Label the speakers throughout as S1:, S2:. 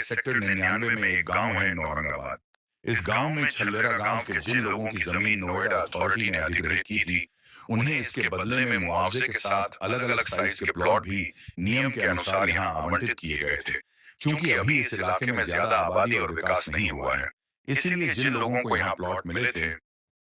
S1: Sector 99 में एक गांव है औरंगाबाद। इस गांव में छल्लेरा गांव के जिन लोगों की जमीन नोएडा अथॉरिटी ने अधिग्रहित की थी, उन्हें इसके बदले में मुआवजे के साथ अलग अलग साइज के प्लॉट भी नियम के अनुसार यहाँ आवंटित किए गए थे। क्योंकि अभी इस इलाके में ज्यादा आबादी और विकास नहीं हुआ है, इसीलिए जिन लोगों को यहाँ प्लॉट मिले थे,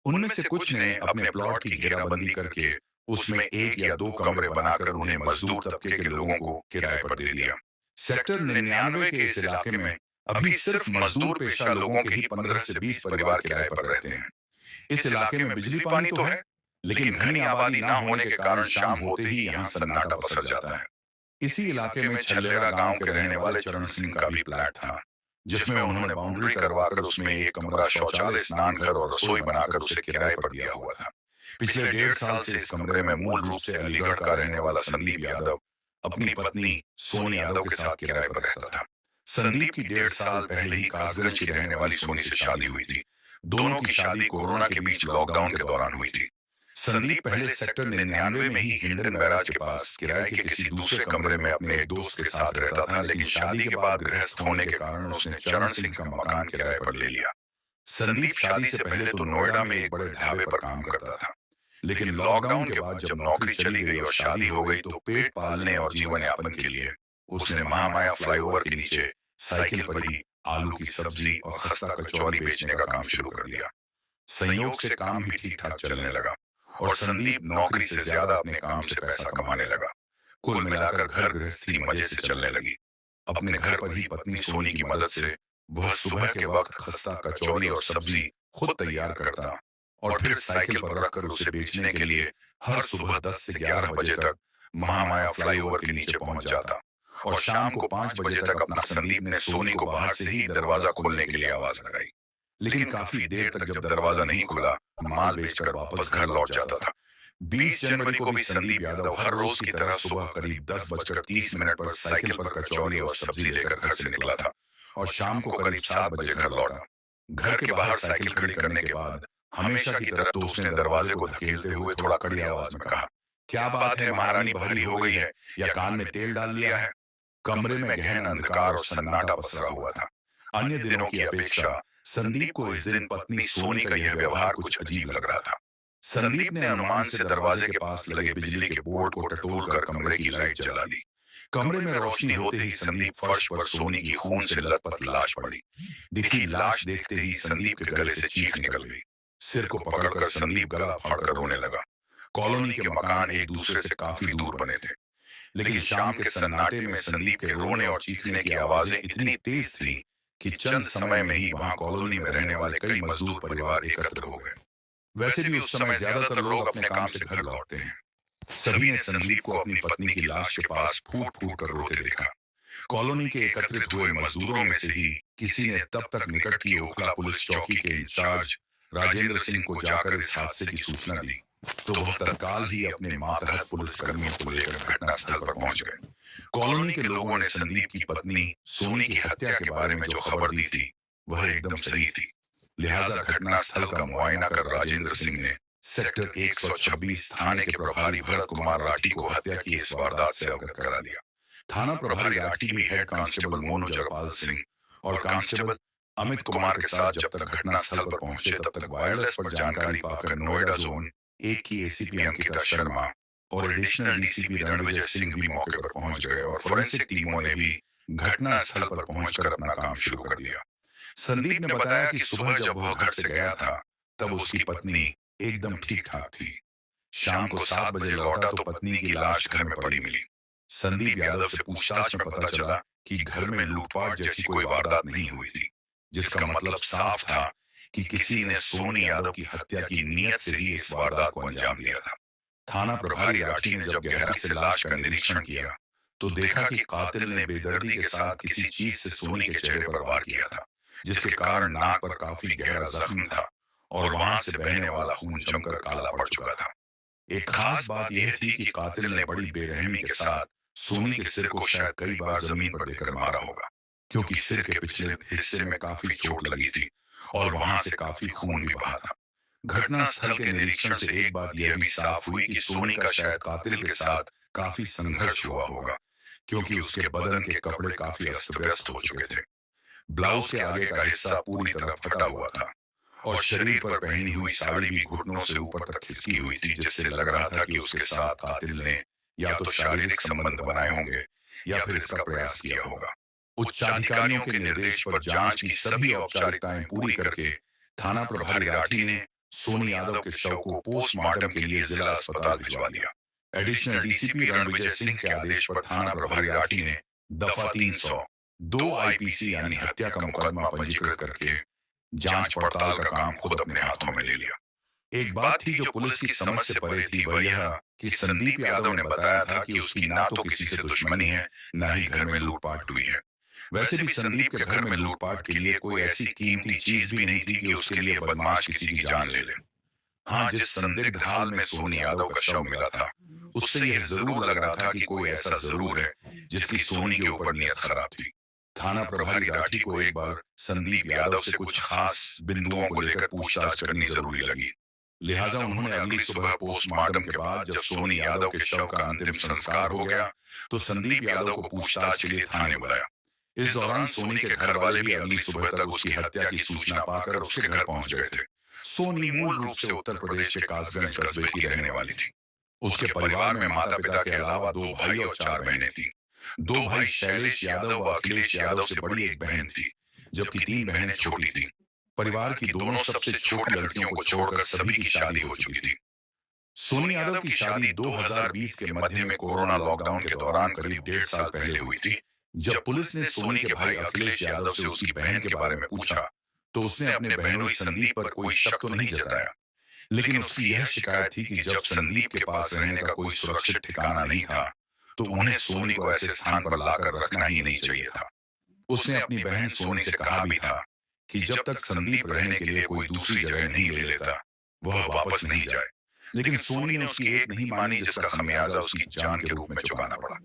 S1: उनमें से कुछ ने अपने प्लॉट की घेराबंदी करके उसमें एक या दो कमरे बनाकर उन्हें मजदूर तबके के लोगों को किराए पर दे दिया। सेक्टर 99 के इस इलाके में अभी सिर्फ मजदूर पेशा लोगों के ही 15 से 20 परिवार किराए पर रहते हैं। इस इलाके में बिजली पानी तो है, लेकिन घनी आबादी ना होने के कारण शाम होते ही यहाँ सन्नाटा पसर जाता है। इसी इलाके में छल्लेरा गांव के रहने वाले चरण सिंह का भी फ्लैट था, जिसमें उन्होंने बाउंड्री करवाकर उसमें एक कमरा, शौचालय, स्नान घर और रसोई बनाकर उसे किराए पर दिया हुआ था। पिछले 1.5 साल से इस कमरे में मूल रूप से अलीगढ़ का रहने वाला संदीप यादव अपनी पत्नी सोनी यादव के साथ किराए पर रहता था। संदीप की 1.5 साल पहले ही कासगंज की रहने वाली सोनी से शादी हुई थी। दोनों की शादी कोरोना के बीच लॉकडाउन के दौरान हुई थी। संदीप पहले सेक्टर 99 में ही हिंडन बैराज के पास किराए के किसी दूसरे कमरे में अपने एक दोस्त के साथ रहता था, लेकिन शादी के बाद गृहस्थ होने के कारण उसने चरण सिंह का मकान किराए पर ले लिया। संदीप शादी से पहले तो नोएडा में एक बड़े ढाबे पर काम करता था, लेकिन लॉकडाउन के बाद जब नौकरी चली गई और शादी हो गई, तो पेट पालने और जीवन यापन के लिए उसने महामाया फ्लाईओवर के नीचे साइकिल पर ही आलू की सब्जी और खस्ता कचौरी बेचने का काम शुरू कर दिया। संयोग से काम भी ठीक ठाक चलने लगा और संदीप नौकरी से ज्यादा अपने काम से पैसा कमाने लगा। कुल मिलाकर घर गृहस्थी मजे से चलने लगी। अपने घर पर ही पत्नी सोनी की मदद से वह सुबह के वक्त खस्ता कचौरी और सब्जी खुद तैयार करता और फिर साइकिल पर रखकर उसे बेचने के लिए हर सुबह 10 से 11 बजे तक महामाया फ्लाईओवर के नीचे पहुंच जाता और शाम को 5 बजे तक अपना संदीप ने सोनी को बाहर से ही दरवाजा खोलने के लिए आवाज लगाई। लेकिन काफी देर तक जब दरवाजा नहीं खुला, माल बेचकर वापस घर लौट जाता था। 20 जनवरी को भी संदीप यादव हर रोज की तरह सुबह करीब 10:30 पर साइकिल पर कचौरी और सब्जी लेकर घर से निकला था और शाम को करीब 7 बजे घर लौटा। घर के बाहर साइकिल खड़ी करने के बाद हमेशा की तरह दोस्त ने दरवाजे को धकेलते हुए थोड़ा कड़ी आवाज में कहा, क्या बात है महारानी, भारी हो गई है या कान में तेल डाल लिया है? कमरे में गहन अंधकार और सन्नाटा पसरा हुआ था। अन्य दिनों की अपेक्षा संदीप को इस दिन पत्नी सोनी का यह व्यवहार कुछ अजीब लग रहा था। संदीप ने अनुमान से दरवाजे के पास लगे बिजली के बोर्ड को टटोलकर कमरे की लाइट जला दी। कमरे में रोशनी होते ही संदीप फर्श पर सोनी की खून से लथपथ लाश पड़ी दिखी। लाश देखते ही संदीप के गले से चीख निकल गई। सिर को पकड़कर संदीप गला फाड़कर रोने लगा। कॉलोनी के मकान एक दूसरे से काफी दूर बने थे, लेकिन शाम के सन्नाटे में संदीप के रोने और चीखने की आवाजें इतनी तेज थी कि चंद समय में ही वहां कॉलोनी में रहने वाले कई मजदूर परिवार एकत्र हो गए। वैसे भी उस समय ज्यादातर लोग अपने काम से घर लौटते हैं। सभी ने संदीप को अपनी पत्नी की लाश के पास फूट फूट कर रोते देखा। कॉलोनी के एकत्रित हुए मजदूरों में से ही किसी ने तब तक निकट की ओखला पुलिस चौकी के इंचार्ज राजेंद्र सिंह को जाकर इस हादसे की सूचना दी, तो वह तत्काल ही अपने मातहत पुलिस कर्मियों को लेकर घटनास्थल पर पहुंच गए। कॉलोनी के लोगों ने संदीप की पत्नी सोनी की हत्या के बारे में जो खबर दी थी वह एकदम सही थी। लिहाजा घटनास्थल का मुआयना कर राजेंद्र सिंह ने सेक्टर 126 थाने के प्रभारी भरत कुमार राठी को हत्या की इस वारदात से अवगत करा दिया। थाना प्रभारी राठी भी हेड कांस्टेबल मोनू जगपाल सिंह और कांस्टेबल अमित कुमार के साथ जब तक घटनास्थल पर पहुंचे, तब तक वायरलेस पर जानकारी पाकर नोएडा जोन 1 की एसीपी अंकिता शर्मा और एडिशनल डीसीपी रणविजय सिंह भी मौके पर पहुंच गए और फोरेंसिक टीमों ने भी घटनास्थल पर पहुंचकर अपना काम शुरू कर दिया। संदीप ने बताया कि सुबह जब वह घर से गया था तब उसकी पत्नी एकदम ठीक ठाक थी। शाम को 7 बजे लौटा तो पत्नी की लाश घर में पड़ी मिली। संदीप यादव से पूछताछ में पता चला कि घर में लूटपाट जैसी कोई वारदात नहीं हुई थी, जिसका मतलब साफ था कि किसी ने सोनी यादव की हत्या की नीयत से ही इस वारदात को अंजाम दिया था। थाना प्रभारी राठी ने जब गहराई से लाश का निरीक्षण किया तो देखा कि कातिल ने बेदर्दी के साथ किसी चीज से सोनी के चेहरे पर वार किया था, जिसके कारण नाक पर काफी गहरा जख्म था और वहां से बहने वाला खून जमकर काला पड़ चुका था। एक खास बात यह थी कि कातिल ने बड़ी बेरहमी के साथ सोनी के सिर को शायद कई बार जमीन पर देकर मारा होगा, क्योंकि सिर के पिछले हिस्से में काफी चोट लगी थी और वहां से काफी खून भी बहा था। घटनास्थल के निरीक्षण से एक बात यह भी साफ हुई कि सोनी का शायद कातिल के साथ काफी संघर्ष हुआ होगा, क्योंकि उसके बदन के कपड़े काफी अस्त व्यस्त हो चुके थे। ब्लाउज के आगे का हिस्सा पूरी तरह फटा हुआ था और शरीर पर पहनी हुई साड़ी भी घुटनों से ऊपर तक खिसकी हुई थी, जिससे लग रहा था कि उसके साथ कातिल ने या तो शारीरिक संबंध बनाए होंगे या फिर इसका प्रयास किया होगा। उच्चाधिकारियों के निर्देश पर जांच की सभी औपचारिकताएं पूरी करके थाना प्रभारी राठी ने सोनी यादव के शव को पोस्टमार्टम के लिए जिला अस्पताल भिजवा दिया। एडिशनल डीसीपी रणविजय सिंह के आदेश पर थाना प्रभारी राठी ने दफा 300 2 आईपीसी यानी हत्या का मुकदमा पंजीकृत करके जांच पड़ताल का काम खुद अपने हाथों में ले लिया। एक बात थी जो पुलिस की समझ से परे थी, वह यह कि संदीप यादव ने बताया था कि उसकी ना तो किसी से दुश्मनी है, ना ही घर में लूटपाट हुई है। वैसे भी संदीप के घर में लूटपाट के लिए कोई ऐसी कीमती चीज भी नहीं थी कि उसके लिए बदमाश किसी की जान ले ले। हाँ, जिस संदिग्ध हाल में सोनी यादव का शव मिला था, उससे यह जरूर लग रहा था कि कोई ऐसा जरूर है जिसकी सोनी के ऊपर नियत खराब थी। थाना प्रभारी राठी को एक बार संदीप यादव से कुछ खास बिंदुओं को लेकर पूछताछ करनी जरूरी लगी। लिहाजा उन्होंने अगली सुबह पोस्टमार्टम के बाद जब सोनी यादव के शव का अंतिम संस्कार हो गया, तो संदीप यादव को पूछताछ के लिए थाने बुलाया। इस दौरान सोनी के घर वाले भी अगली सुबह तक उसकी हत्या की सूचना पाकर उसके घर पहुंच गए थे। सोनी मूल रूप से उत्तर प्रदेश के कासगंज कस्बे की रहने वाली थी। उसके परिवार में माता पिता के अलावा 2 भाई और 4 बहनें थी। 2 भाई शैलेश यादव व अखिलेश यादव से बड़ी एक बहन थी, जबकि 3 बहनें छोटी थी। परिवार की दोनों सबसे छोटी लड़कियों को छोड़कर सभी की शादी हो चुकी थी। सोनी यादव की शादी 2020 के मध्य में कोरोना लॉकडाउन के दौरान करीब 1.5 साल पहले हुई थी। जब पुलिस ने सोनी के भाई अखिलेश यादव से उसकी बहन के बारे में पूछा, तो उसने अपने बहनोई संदीप पर कोई शक तो नहीं जताया, लेकिन उसकी यह शिकायत थी कि जब संदीप के पास रहने का कोई सुरक्षित ठिकाना नहीं था, तो उन्हें सोनी को ऐसे स्थान पर लाकर रखना ही नहीं चाहिए था। उसने अपनी बहन सोनी से कहा भी था कि जब तक संदीप रहने के लिए कोई दूसरी जगह नहीं ले लेता, वह वापस नहीं जाए। लेकिन सोनी ने उसकी एक नहीं मानी, जिसका खमियाजा उसकी जान के रूप में चुकाना पड़ा।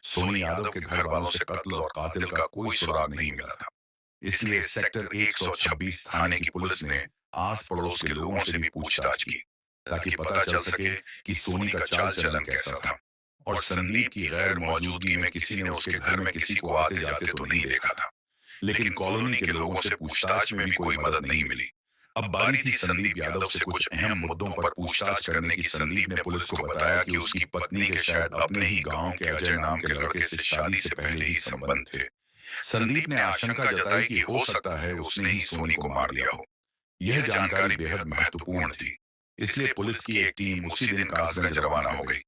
S1: सोनी यादव के घर वालों से कत्ल और कातिल का कोई सुराग नहीं मिला था। इसलिए सेक्टर 126 थाने की पुलिस ने आस पड़ोस के लोगों से भी पूछताछ की, ताकि पता चल सके कि सोनी का चाल चलन कैसा था और संदीप की गैर मौजूदगी में किसी ने उसके घर में किसी को आते जाते तो नहीं देखा था। लेकिन कॉलोनी के लोगों से पूछताछ में भी कोई मदद नहीं मिली। अब बारी थी संदीप यादव से कुछ अहम मुद्दों पर पूछताछ करने की। संदीप ने पुलिस को बताया कि उसकी पत्नी के शायद अपने ही गांव के अजय नाम के लड़के से शादी से पहले ही संबंध थे। संदीप ने आशंका जताई कि हो सकता है उसने ही सोनी को मार दिया हो। यह जानकारी बेहद महत्वपूर्ण थी, इसलिए पुलिस की एक टीम उसी दिन कासगंज रवाना हो गई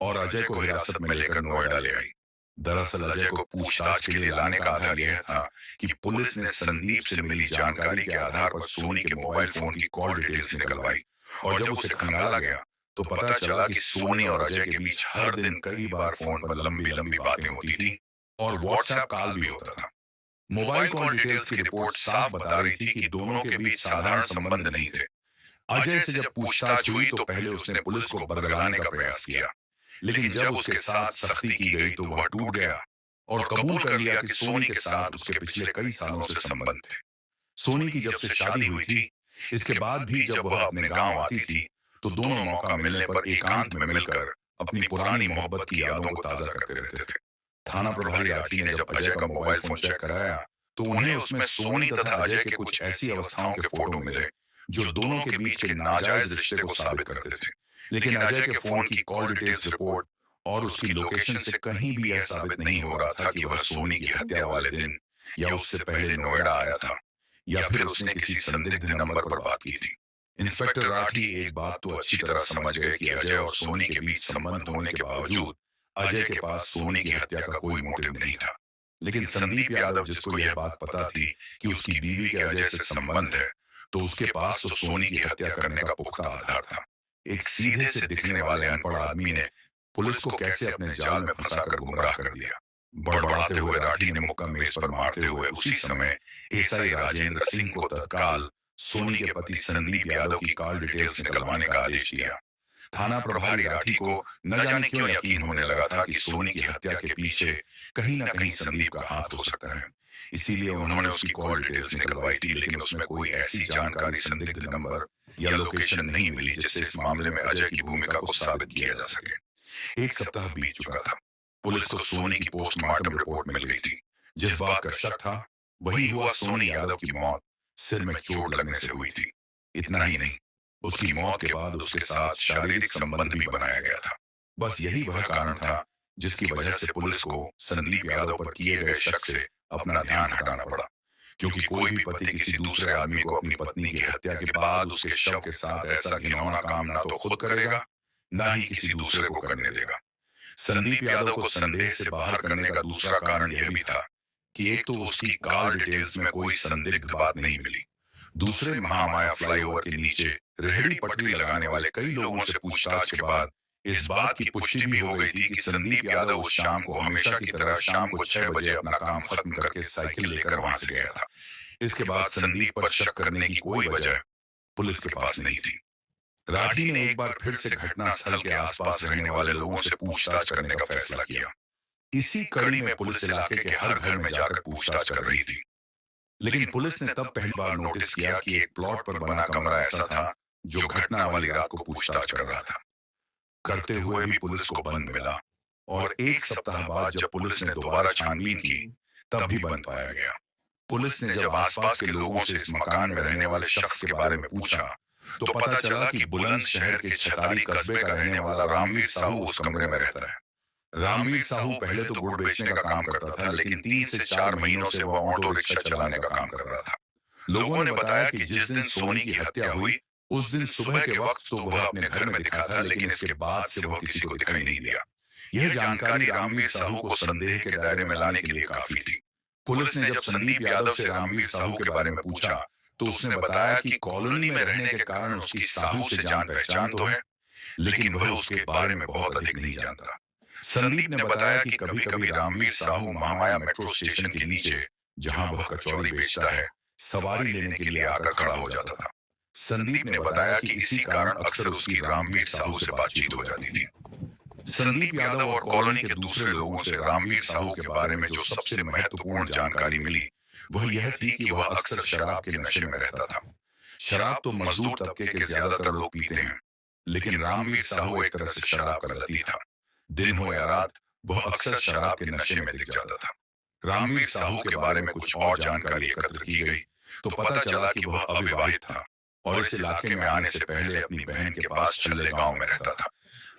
S1: और अजय को हिरासत में लेकर नोएडा ले आई। दरअसल अजय को पूछताछ के लिए लाने का आधार यह था कि पुलिस ने संदीप से मिली जानकारी के आधार पर सोनी के मोबाइल फोन की कॉल डिटेल्स निकलवाई, और जब उसे खंगाला गया तो पता चला कि सोनी और अजय के बीच हर दिन कई बार फोन पर लंबी लंबी बातें होती थी और व्हाट्सएप कॉल भी होता था। मोबाइल कॉल डिटेल्स की रिपोर्ट साफ बता रही थी कि दोनों के बीच साधारण संबंध नहीं थे। अजय से जब पूछताछ हुई तो पहले उसने पुलिस को बरगलाने का प्रयास किया, लेकिन जब उसके साथ सख्ती की गई तो वह टूट गया और कबूल कर लिया कि सोनी के साथ उसके पिछले कई सालों से संबंध थे। सोनी की जब से शादी हुई थी, इसके बाद भी जब वह अपने गांव आती थी, तो दोनों मौका मिलने पर एकांत में मिलकर अपनी पुरानी मोहब्बत की यादों को ताजा करते रहते थे। थाना प्रभारी राठी ने जब अजय का मोबाइल फोन चेक कराया, तो उन्हें उसमें सोनी तथा अजय के कुछ ऐसी अवस्थाओं के फोटो मिले जो दोनों के बीच के नाजायज रिश्ते को साबित करते थे। लेकिन अजय के फोन की कॉल डिटेल्स रिपोर्ट और उसकी लोकेशन से कहीं भी यह साबित नहीं हो रहा था कि वह सोनी की हत्या वाले दिन या उससे पहले नोएडा आया था, या फिर उसने किसी संदिग्ध नंबर पर बात की थी। इंस्पेक्टर राठी एक बात तो अच्छी तरह समझ गए कि अजय और सोनी के बीच संबंध होने के बावजूद अजय के पास सोनी की हत्या का कोई मोटिव नहीं था। लेकिन संदीप यादव, जिसको यह बात पता थी कि उसकी बीवी के अजय से संबंध है, तो उसके पास तो सोनी की हत्या करने का पुख्ता आधार था। एक सीधे से दिखने वाले अनपढ़ आदमी ने पुलिस को कैसे अपने जाल में फंसाकर गुमराह कर दिया। बड़बड़ाते हुए राठी ने मुक्का मेज पर मारते हुए उसी समय एसआई राजेंद्र सिंह को तत्काल सोनी के पति संदीप यादव की कॉल डिटेल्स निकलवाने का आदेश दिया। थाना प्रभारी राठी को न जाने क्यों यकीन होने लगा था कि सोनी की हत्या के पीछे कहीं ना कहीं संदीप का हाथ हो सकता है। इसीलिए उन्होंने उसकी कॉल डिटेल्स निकलवाई थी, लेकिन उसमें कोई ऐसी जानकारी, संदिग्ध नंबर या लोकेशन नहीं मिली जिससे इस मामले में अजय की भूमिका को साबित किया जा सके। 1 सप्ताह बीत चुका था। पुलिस को सोनी की पोस्टमार्टम रिपोर्ट मिल गई थी। जिस बात का शक था वही हुआ सोनी यादव की मौत सिर में चोट लगने से हुई थी। इतना ही नहीं, उसकी मौत के बाद उसके साथ शारीरिक संबंध भी बनाया गया था। बस यही वह कारण था जिसकी वजह से पुलिस को संदीप यादव पर किए गए शक से अपना ध्यान हटाना पड़ा। क्योंकि कोई भी पति किसी दूसरे आदमी को अपनी पत्नी की हत्या के बाद उसके शव के साथ ऐसा घिनौना काम ना तो खुद करेगा, ना ही किसी दूसरे को करने देगा। संदीप यादव को संदेह से बाहर करने का दूसरा कारण यह भी था कि एक तो उसकी कार डिटेल्स में कोई संदिग्ध बात नहीं मिली। दूसरे, महामाया फ्लाईओवर के नीचे रेहड़ी पटरी लगाने वाले कई लोगों से पूछताछ के बाद इस बात की पुष्टि भी हो गई थी कि संदीप यादव उस शाम को हमेशा की तरह शाम को 6 बजे अपना काम खत्म करके साइकिल लेकर वहां से गया था। इसके बाद संदीप पर शक करने की कोई वजह पुलिस के पास नहीं थी। राठी ने एक बार फिर से घटना स्थल के आसपास रहने वाले लोगों से पूछताछ करने का फैसला किया। इसी कड़ी में पुलिस इलाके के हर घर में जाकर पूछताछ कर रही थी। लेकिन पुलिस ने तब पहली बार नोटिस किया कि एक प्लॉट पर बना कमरा ऐसा था जो घटना वाली रात को पूछताछ कर रहा था। करते हुए भी पुलिस को बंद मिला और एक सप्ताह बाद जब पुलिस ने दोबारा छानबीन की तब भी बंद पाया गया। पुलिस ने जब आसपास के लोगों से इस मकान में रहने वाले शख्स के बारे में पूछा तो पता चला कि बुलंदशहर के छताली कस्बे का रहने वाला रामवीर साहू उस कमरे में रहता है। रामवीर साहू पहले तो गुड़ बेचने का काम करता था, लेकिन 3 से 4 महीनों से वह ऑटो रिक्शा चलाने का काम कर रहा था। लोगों ने बताया कि जिस दिन सोनी की हत्या हुई उस दिन सुबह के वक्त तो वह अपने घर में दिखा था, लेकिन इसके बाद से वह किसी को दिखाई नहीं दिया। यह जानकारी रामवीर साहू को संदेह के दायरे में लाने के लिए काफी थी। पुलिस ने जब संदीप यादव से रामवीर साहू के बारे में पूछा तो उसने बताया कि कॉलोनी में रहने के कारण उसकी साहू से जान पहचान तो है, लेकिन वह उसके बारे में बहुत अधिक नहीं जानता। संदीप ने बताया कि कभी कभी रामवीर साहू महामाया मेट्रो स्टेशन के नीचे, जहां वह कचौड़ी बेचता है, सवारी लेने के लिए आकर खड़ा हो जाता था। संदीप ने बताया कि इसी कारण अक्सर उसकी रामवीर साहू से बातचीत हो जाती थी। संदीप यादव और कॉलोनी के दूसरे लोगों से रामवीर साहू के बारे में जो सबसे महत्वपूर्ण जानकारी मिली वह यह थी कि वह अक्सर शराब के नशे में रहता था। शराब तो मजदूर तबके के ज्यादातर लोग पीते हैं, लेकिन रामवीर साहू एक तरह से शराब का लती था। दिन हो या रात वह अक्सर शराब के नशे में दिख जाता था। रामवीर साहू के बारे में कुछ और जानकारी एकत्र की गई तो पता चला कि वह अविवाहित था और इस इलाके में आने से पहले अपनी बहन के पास छल्ले गांव में रहता था।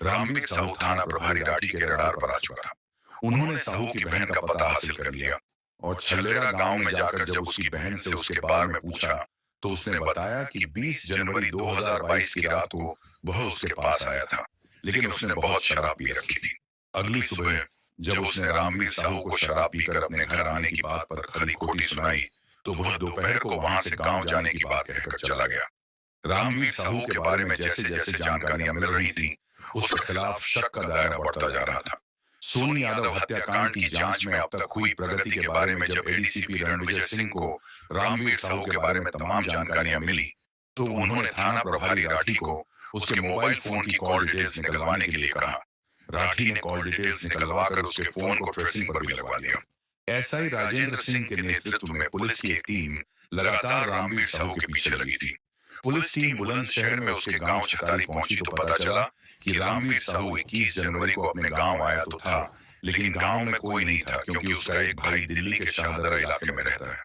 S1: रामवीर साहू थाना प्रभारी राठी के रडार पर आ चुका था। उन्होंने साहू की बहन का पता हासिल कर लिया और छल्लेरा गांव में जाकर जब उसकी बहन से उसके बारे में पूछा तो उसने बताया कि 20 जनवरी 2022 की रात को वह उसके पास आया था, लेकिन उसने बहुत शराब पी रखी थी। अगली सुबह जब उसने रामवीर साहू को शराब पीकर अपने घर आने की बात पर खरी खोटी सुनाई तो वह दोपहर को वहां से गांव जाने की बात कहकर चला गया। रामवीर साहू के बारे में जैसे जैसे जानकारियां मिल रही थी उसके खिलाफ शक का दायरा बढ़ता जा रहा था। सोनी यादव हत्याकांड की जांच में अब तक हुई प्रगति के बारे में जब एडीसीपी रणविजय सिंह को रामवीर साहू के बारे में तमाम जानकारियां मिली तो उन्होंने थाना प्रभारी राठी को उसके मोबाइल फोन की कॉल डिटेल्स निकलवाने के लिए कहा। राठी ने कॉल डिटेल्स निकलवा कर उसके फोन को ट्रेसिंग पर भी लगवा दिया। एसआई राजेंद्र सिंह के नेतृत्व में पुलिस की एक टीम लगातार रामवीर साहू के पीछे लगी थी। पुलिस टीम बुलंदशहर में उसके गांव छतारी पहुंची तो पता चला कि रामवीर साहू 21 जनवरी को अपने गांव आया तो था, लेकिन गांव में कोई नहीं था क्योंकि उसका एक भाई दिल्ली के शाहदरा इलाके में रहता है।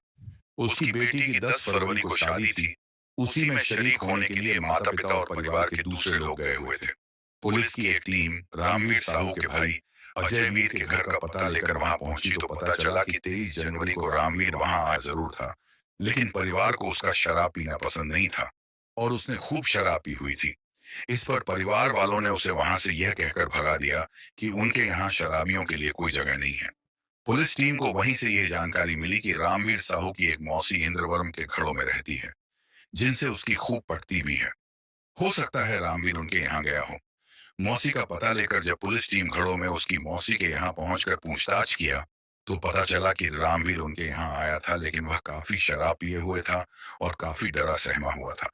S1: उसकी बेटी की 10 फरवरी को शादी थी। उसी में शरीक होने के लिए माता पिता और परिवार के दूसरे लोग गए हुए थे। पुलिस की एक टीम रामवीर साहू के भाई अजय वीर के घर का पता लेकर वहां पहुंची तो पता चला कि 23 जनवरी को रामवीर वहां आया जरूर था, लेकिन परिवार को उसका शराब पीना पसंद नहीं था और उसने खूब शराब पी हुई थी। इस पर परिवार वालों ने उसे वहां से यह कहकर भगा दिया कि उनके यहाँ शराबियों के लिए कोई जगह नहीं है। पुलिस टीम को वहीं से यह जानकारी मिली कि रामवीर साहू की एक मौसी इंद्रवरम के घरों में रहती है, जिनसे उसकी खूब पटती भी है। हो सकता है रामवीर उनके यहाँ गया हो। मौसी का पता लेकर जब पुलिस टीम घरों में उसकी मौसी के यहाँ पहुंचकर पूछताछ किया तो पता चला कि रामवीर उनके यहाँ आया था, लेकिन वह काफी शराब पिए हुए था और काफी डरा सहमा हुआ था।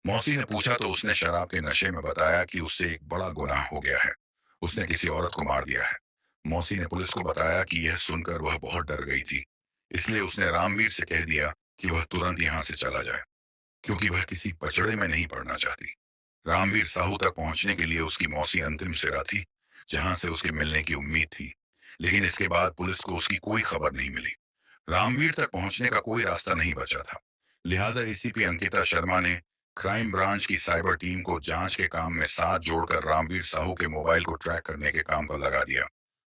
S1: मौसी ने पूछा तो उसने शराब के नशे में बताया कि उससे एक बड़ा गुनाह हो गया है, उसने किसी औरत को मार दिया है। मौसी ने पुलिस को बताया कि यह सुनकर वह बहुत डर गई थी, इसलिए उसने रामवीर से कह दिया कि वह तुरंत यहाँ से चला जाए, क्योंकि वह किसी पचड़े में नहीं पड़ना चाहती। रामवीर साहू तक पहुंचने के लिए उसकी मौसी अंतिम सिरा थी, जहां से उसके मिलने की उम्मीद थी, लेकिन इसके बाद पुलिस को उसकी कोई खबर नहीं मिली। रामवीर तक पहुंचने का कोई रास्ता नहीं बचा था। लिहाजा एसीपी अंकिता शर्मा ने क्राइम ब्रांच की साइबर टीम को जांच के काम में साथ जोड़कर रामवीर साहू के मोबाइल को ट्रैक करने के काम पर लगा दिया।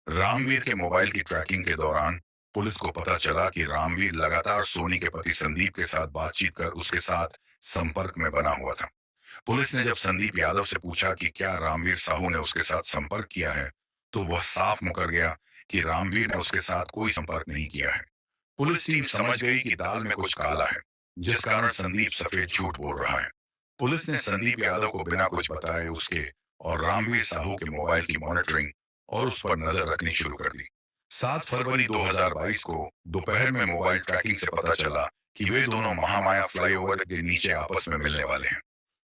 S1: रामवीर के मोबाइल की ट्रैकिंग के दौरान पुलिस को पता चला कि रामवीर लगातार सोनी के पति संदीप के साथ बातचीत कर उसके साथ संपर्क में बना हुआ था। पुलिस ने जब संदीप यादव से पूछा कि क्या रामवीर साहू ने उसके साथ संपर्क किया है, तो वह साफ मुकर गया कि रामवीर ने उसके साथ कोई संपर्क नहीं किया है। पुलिस टीम समझ गई कि दाल में कुछ काला है, जिस कारण संदीप सफेद झूठ बोल रहा है। पुलिस ने संदीप यादव को बिना कुछ बताए उसके और रामवीर साहू के मोबाइल की मॉनिटरिंग और उस पर नजर रखनी शुरू कर दी। 7 फरवरी 2022 को दोपहर में मोबाइल ट्रैकिंग से पता चला कि वे दोनों महामाया फ्लाईओवर के नीचे आपस में मिलने वाले हैं।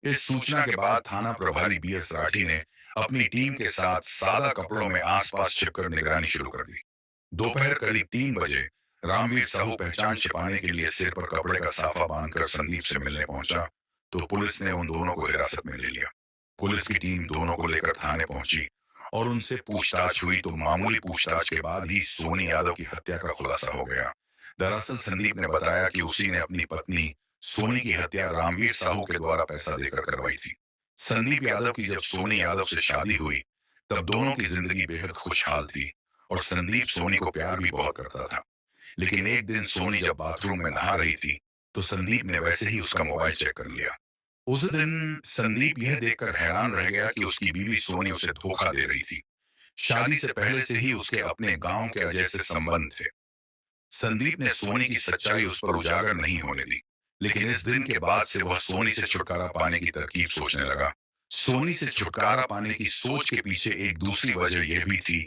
S1: इस सूचना के बाद थाना प्रभारी बीएस राठी ने अपनी टीम के साथ सादा कपड़ों में आसपास छिपकर निगरानी शुरू कर दी। दोपहर करीब 3 बजे रामवीर साहू पहचान छिपाने के लिए सिर पर कपड़े का साफा बांधकर संदीप से मिलने पहुंचा, तो पुलिस ने उन दोनों को हिरासत में ले लिया। पुलिस की टीम दोनों को लेकर थाने पहुंची और उनसे पूछताछ हुई, तो मामूली पूछताछ के बाद ही सोनी यादव की हत्या का खुलासा हो गया। दरअसल संदीप ने बताया कि उसी ने अपनी पत्नी सोनी की हत्या रामवीर साहू के द्वारा पैसा देकर करवाई थी। संदीप यादव की जब सोनी यादव से शादी हुई, तब दोनों की जिंदगी बेहद खुशहाल थी और संदीप सोनी को प्यार भी बहुत करता था। लेकिन एक दिन सोनी जब बाथरूम में नहा रही थी, तो संदीप ने वैसे ही उसका मोबाइल चेक कर लिया। उस दिन संदीप यह देखकर हैरान रह गया कि उसकी बीवी सोनी उसे धोखा दे रही थी। शादी से पहले से ही उसके अपने गांव के अजय से संबंध थे। संदीप ने सोनी की सच्चाई उस पर उजागर नहीं होने दी, लेकिन इस दिन के बाद से वह सोनी से छुटकारा पाने की तरकीब सोचने लगा। सोनी से छुटकारा पाने की सोच के पीछे एक दूसरी वजह यह भी थी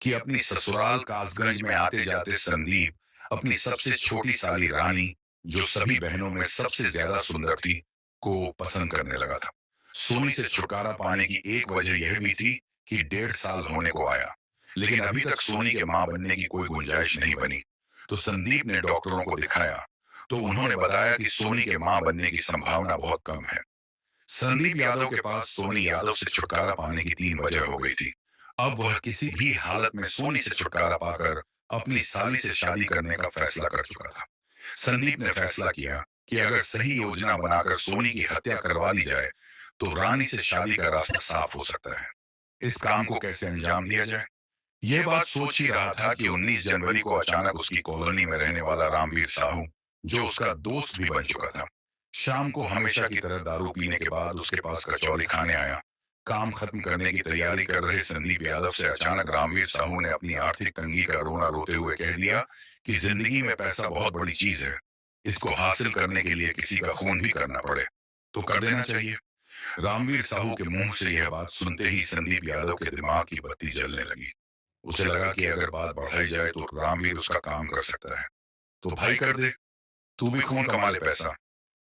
S1: कि अपनी ससुराल कासगंज में आते जाते संदीप अपनी सबसे छोटी साली रानी, जो सभी बहनों में सबसे ज्यादा सुंदर थी, को पसंद करने लगा था। सोनी से छुटकारा पाने की एक वजह यह भी थी कि 1.5 साल होने को आया, लेकिन अभी तक सोनी के मां बनने की कोई गुंजाइश नहीं बनी। तो संदीप ने डॉक्टरों को दिखाया, तो उन्होंने बताया कि सोनी के मां बनने की संभावना बहुत कम है। संदीप यादव के पास सोनी यादव से छुटकारा पाने की 3 वजह हो गई थी। अब वह किसी भी हालत में सोनी से छुटकारा पाकर अपनी साली से शादी करने का फैसला कर चुका था। संदीप ने फैसला किया कि अगर सही योजना बनाकर सोनी की हत्या करवा दी जाए, तो रानी से शादी का रास्ता साफ हो सकता है। इस काम को कैसे अंजाम दिया जाए, यह बात सोच ही रहा था कि 19 जनवरी को अचानक उसकी कॉलोनी में रहने वाला रामवीर साहू, जो उसका दोस्त भी बन चुका था, शाम को हमेशा की तरह दारू पीने के बाद उसके पास कचौरी खाने आया। काम खत्म करने की तैयारी कर रहे संदीप यादव से अचानक रामवीर साहू ने अपनी आर्थिक तंगी का रोना रोते हुए कह दिया कि जिंदगी में पैसा बहुत बड़ी चीज है, इसको हासिल करने के लिए किसी का खून भी करना पड़े तो कर देना चाहिए। रामवीर साहू के मुंह से यह बात सुनते ही संदीप यादव के दिमाग की बत्ती जलने लगी। उसे लगा कि अगर बात बढ़ाई जाए तो रामवीर उसका काम कर सकता है, तो भाई कर दे, तू भी खून कमा ले पैसा।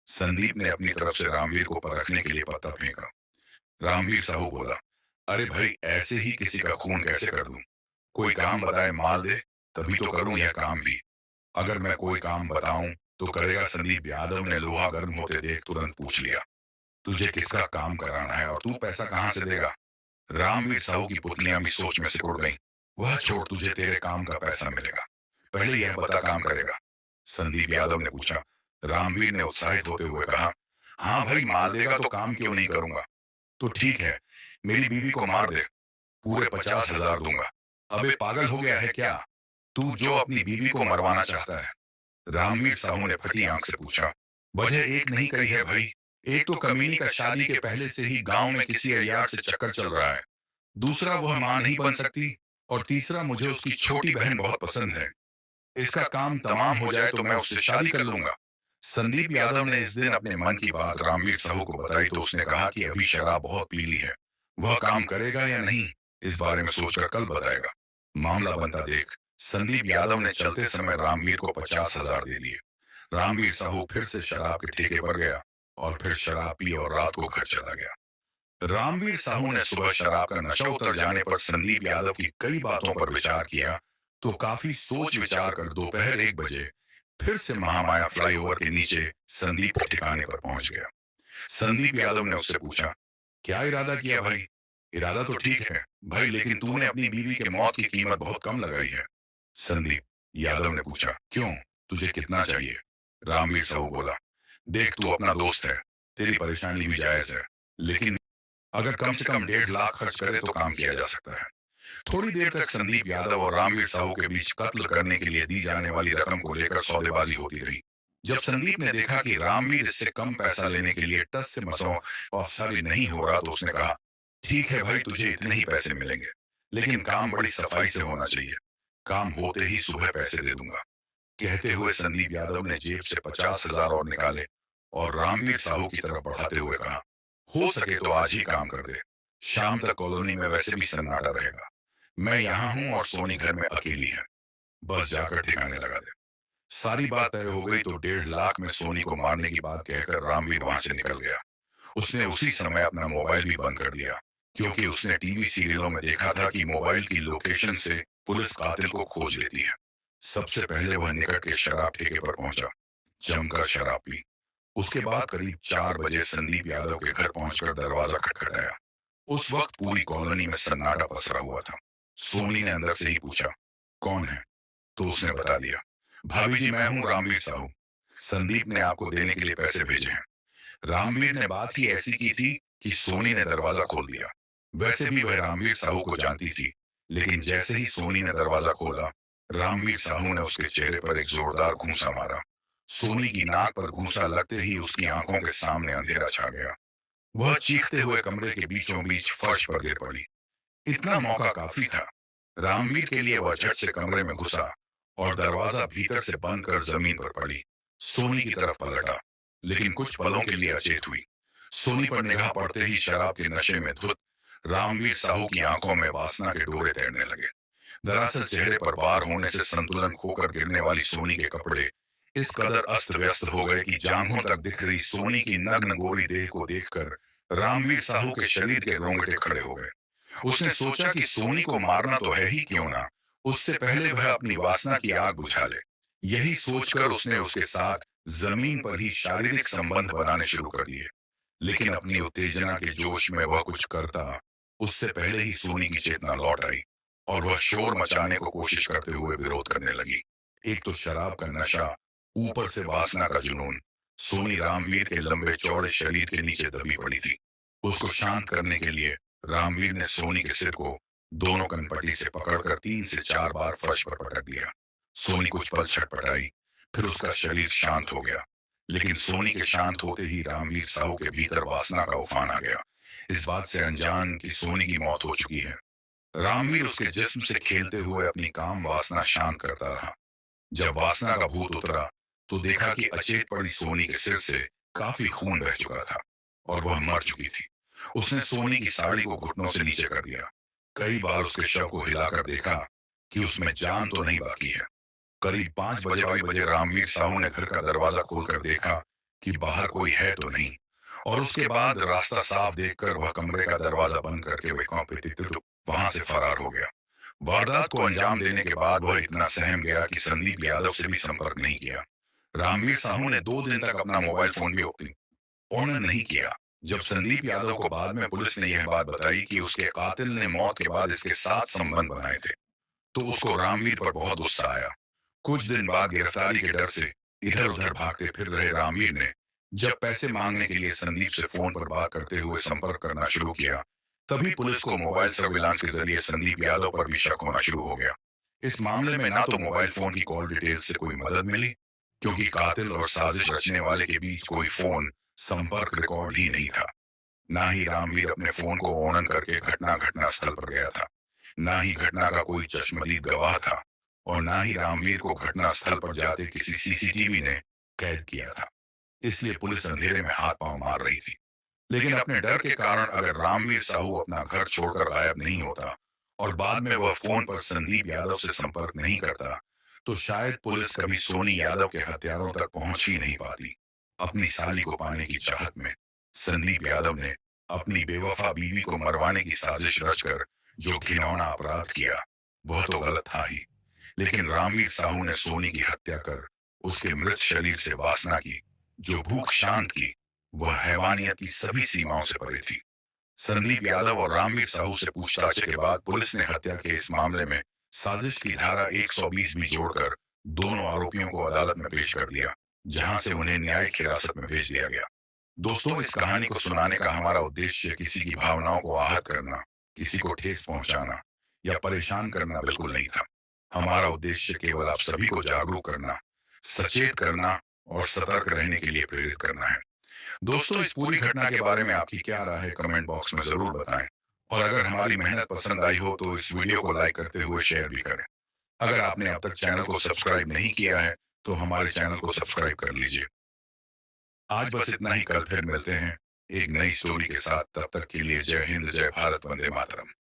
S1: संदीप ने अपनी तरफ से रामवीर को परखने के लिए पत्ता फेंका। रामवीर साहू बोला, अरे भाई, ऐसे ही किसी का खून कैसे कर दूं? कोई काम बताए, माल दे, तभी तो करूं यह काम भी। अगर मैं कोई काम बताऊं तो करेगा? संदीप यादव ने लोहा गर्म होते देख तुरंत पूछ लिया, तुझे किसका काम कराना है और तू पैसा कहां से देगा? रामवीर साहू की पुतलियां भी सोच में सिकुड़ गईं। वह छोड़, तुझे तेरे काम का पैसा मिलेगा, पहले यह बता काम करेगा? संदीप यादव ने पूछा। रामवीर ने उत्साहित होते हुए कहा, हाँ भाई, माल देगा तो काम क्यों नहीं करूंगा। तो ठीक है, मेरी बीवी को मार दे, पूरे 50,000 दूंगा। अबे पागल हो गया है क्या तू, जो अपनी बीवी को मरवाना चाहता है? रामवीर साहू ने फटी आंख से पूछा। वजह एक नहीं कही है भाई, एक तो कमीनी का शादी के पहले से ही गांव में किसी अय्यार से चक्कर चल रहा है, दूसरा वह मां नहीं बन सकती, और तीसरा मुझे उसकी छोटी बहन बहुत पसंद है। इसका काम तमाम हो जाए तो मैं उससे शादी कर लूंगा। संदीप यादव ने इस दिन अपने मन की बात रामवीर साहू को बताई, तो उसने कहा कि अभी शराब बहुत पी ली है, वह काम करेगा या नहीं इस बारे में सोचकर कल बताएगा। मामला बनता देख संदीप यादव ने चलते समय रामवीर को 50,000 दे दिए। रामवीर साहू फिर से शराब के ठेके पर गया और फिर शराब पी और रात को घर चला गया। रामवीर साहू ने सुबह शराब का नशा उतर जाने पर संदीप यादव की कई बातों पर विचार किया, तो काफी सोच विचार कर दोपहर 1 बजे फिर से महामाया फ्लाईओवर के नीचे संदीप के ठिकाने पर पहुंच गया। संदीप यादव ने उससे पूछा, क्या इरादा किया भाई? इरादा तो ठीक है भाई, लेकिन तूने अपनी बीवी के मौत की कीमत बहुत कम लगाई है। संदीप यादव ने पूछा, क्यों? तुझे कितना चाहिए? रामवीर साहू बोला, देख तू अपना दोस्त है, तेरी परेशानी भी जायज है, लेकिन अगर कम से कम 1.5 लाख खर्च करे तो काम किया जा सकता है। थोड़ी देर तक संदीप यादव और रामवीर साहू के बीच कत्ल करने के लिए दी जाने वाली रकम को लेकर सौदेबाजी होती रही। जब संदीप ने देखा कि रामवीर इससे कम पैसा लेने के लिए टस से मसों औपचारिक नहीं हो रहा तो उसने कहा, ठीक है भाई, तुझे इतने ही पैसे मिलेंगे, लेकिन काम बड़ी सफाई से होना चाहिए। काम होते ही सुबह पैसे दे दूंगा। कहते हुए संदीप यादव ने जेब से 50,000 और निकाले और रामवीर साहू की तरफ बढ़ाते हुए कहा, हो सके तो आज ही काम कर दे। शाम तक कॉलोनी में वैसे भी सन्नाटा रहेगा। मैं यहाँ हूँ और सोनी घर में अकेली है। बस जाकर ठिकाने लगा दे। सारी बात तय हो गई तो 1.5 लाख में सोनी को मारने की बात कहकर रामवीर वहां से निकल गया। उसने उसी समय अपना मोबाइल भी बंद कर दिया, क्योंकि उसने टीवी सीरियलों में देखा था कि मोबाइल की लोकेशन से पुलिस कातिल को खोज लेती है। सबसे पहले वह निकट के शराब ठेके पर पहुंचा, जमकर शराब पी। उसके बाद करीब 4 बजे संदीप यादव के घर पहुंचकर दरवाजा खटखटाया। उस वक्त पूरी कॉलोनी में सन्नाटा पसरा हुआ था। सोनी ने अंदर से ही पूछा, कौन है? तो उसने बता दिया, भाभी जी, मैं हूं रामवीर साहू। संदीप ने आपको देने के लिए पैसे भेजे हैं। रामवीर ने बात ही ऐसी की थी कि सोनी ने दरवाजा खोल दिया। वैसे भी वह रामवीर साहू को जानती थी, लेकिन जैसे ही सोनी ने दरवाजा खोला, रामवीर साहू ने उसके चेहरे पर एक जोरदार घूंसा मारा। सोनी की नाक पर घूंसा लगते ही उसकी आंखों के सामने अंधेरा छा गया। वह चीखते हुए कमरे के बीचों बीच फर्श पर गिर पड़ी। इतना मौका काफी था। रामवीर के लिए वह झट से कमरे में घुसा और दरवाजा भीतर से बंद कर जमीन पर पड़ी। सोनी की तरफ पलटा, लेकिन कुछ पलों के लिए अचेत हुई। सोनी पर निगाह पड़ते ही शराब के नशे में धुत रामवीर साहू की आंखों में वासना के डोरे तैरने लगे। दरअसल चेहरे पर वार होने से संतुलन खोकर गिरने वाली सोनी के कपड़े इस कदर अस्त व्यस्त हो गए कि जांघों तक दिख रही सोनी की नग्न गोरी देह को देखकर रामवीर साहू के शरीर के रोंगटे खड़े हो गए। उसने सोचा कि सोनी को मारना तो है ही क्यों ना, उससे पहले वह अपनी वासना की आग बुझा ले। यही सोचकर उसने उसके साथ जमीन पर ही शारीरिक संबंध बनाने शुरू कर दिए। लेकिन अपनी उत्तेजना के जोश में वह कुछ करता, उससे पहले ही सोनी की चेतना लौट आई और वह शोर मचाने को कोशिश करते हुए विरोध करने लगी। एक तो शराब का नशा, ऊपर से वासना का जुनून। सोनी रामवीर के लंबे चौड़े शरीर के नीचे दबी पड़ी थी। उसको शांत करने के लिए रामवीर ने सोनी के सिर को दोनों कनपट्टी से पकड़कर 3 से 4 बार फर्श पर पटक दिया। सोनी कुछ पल छटपटाई, फिर उसका शरीर शांत हो गया। लेकिन सोनी के शांत होते ही रामवीर साहू के भीतर वासना का उफान आ गया, इस बात से अनजान कि सोनी की मौत हो चुकी है। रामवीर उसके जिस्म से खेलते हुए अपनी काम वासना शांत करता रहा। जब वासना का भूत उतरा तो देखा कि अचेत पड़ी सोनी के सिर से काफी खून बह चुका था और वह मर चुकी थी। उसने सोनी की साड़ी को घुटनों से नीचे कर दिया। कई बार उसके शव को हिलाकर देखा कि उसमें जान तो नहीं बाकी है। करीब 5 बजे रामवीर साहू ने घर का दरवाजा खोलकर देखा कि बाहर कोई है तो नहीं, और उसके बाद रास्ता साफ देखकर वह कमरे का दरवाजा बंद करके वहां से फरार हो गया। वारदात को अंजाम देने के बाद वह इतना सहम गया कि संदीप यादव से भी संपर्क नहीं किया। रामवीर साहू ने 2 दिन तक अपना मोबाइल फोन भी ऑन नहीं किया। जब संदीप यादव को बाद में पुलिस ने यह बात बताई कि उसके कातिल ने मौत के बाद इसके साथ संबंध बनाए थे, तो उसको रामवीर पर बहुत गुस्सा आया। कुछ दिन बाद गिरफ्तारी के डर से इधर उधर भागते फिर रहे रामवीर ने जब पैसे मांगने के लिए संदीप से फोन पर बात करते हुए संपर्क करना शुरू किया, तभी पुलिस को मोबाइल सर्विलांस के जरिए संदीप यादव पर भी शक होना शुरू हो गया। इस मामले में ना तो मोबाइल फोन की कॉल डिटेल से कोई मदद मिली, क्योंकि कातिल और साजिश रचने वाले के बीच कोई फोन संपर्क रिकॉर्ड ही नहीं था। ना ही रामवीर अपने फोन को ऑन करके घटना स्थल पर गया था, ना ही घटना का कोई चश्मदीद गवाह था, और ना ही रामवीर को घटना स्थल पर जाते किसी सीसीटीवी ने कैद किया था। इसलिए पुलिस अंधेरे में हाथ पांव मार रही थी। लेकिन अपने डर के कारण अगर रामवीर साहू अपना घर छोड़कर गायब नहीं होता और बाद में वह फोन पर संदीप यादव से संपर्क नहीं करता, तो शायद पुलिस कभी सोनी यादव के हथियारों तक पहुंच ही नहीं पाती। अपनी साली को पाने की चाहत में संदीप यादव ने अपनी बेवफा बीवी को मरवाने की साजिश रचकर जो घिनौना अपराध किया, वह तो गलत था ही, लेकिन रामवीर साहू ने सोनी की हत्या कर उसके मृत शरीर से वासना की, जो भूख शांत की, वह हैवानियत की सभी सीमाओं से परे थी। संदीप यादव और रामवीर साहू से पूछताछ के बाद पुलिस ने हत्या के इस मामले में साजिश की धारा 120 भी जोड़कर दोनों आरोपियों को अदालत में पेश कर दिया, जहां से उन्हें न्यायिक हिरासत में भेज दिया गया। दोस्तों, इस कहानी को सुनाने का हमारा उद्देश्य किसी की भावनाओं को आहत करना, किसी को ठेस पहुंचाना या परेशान करना बिल्कुल नहीं था। हमारा उद्देश्य केवल आप सभी को जागरूक करना, सचेत करना और सतर्क रहने के लिए प्रेरित करना है। दोस्तों, इस पूरी घटना के बारे में आपकी क्या राय है, कमेंट बॉक्स में जरूर बताएं। और अगर हमारी मेहनत पसंद आई हो तो इस वीडियो को लाइक करते हुए शेयर भी करें। अगर आपने अब तक चैनल को सब्सक्राइब नहीं किया है तो हमारे चैनल को सब्सक्राइब कर लीजिए। आज बस इतना ही, कल फिर मिलते हैं एक नई स्टोरी के साथ। तब तक के लिए जय हिंद, जय भारत, वंदे मातरम।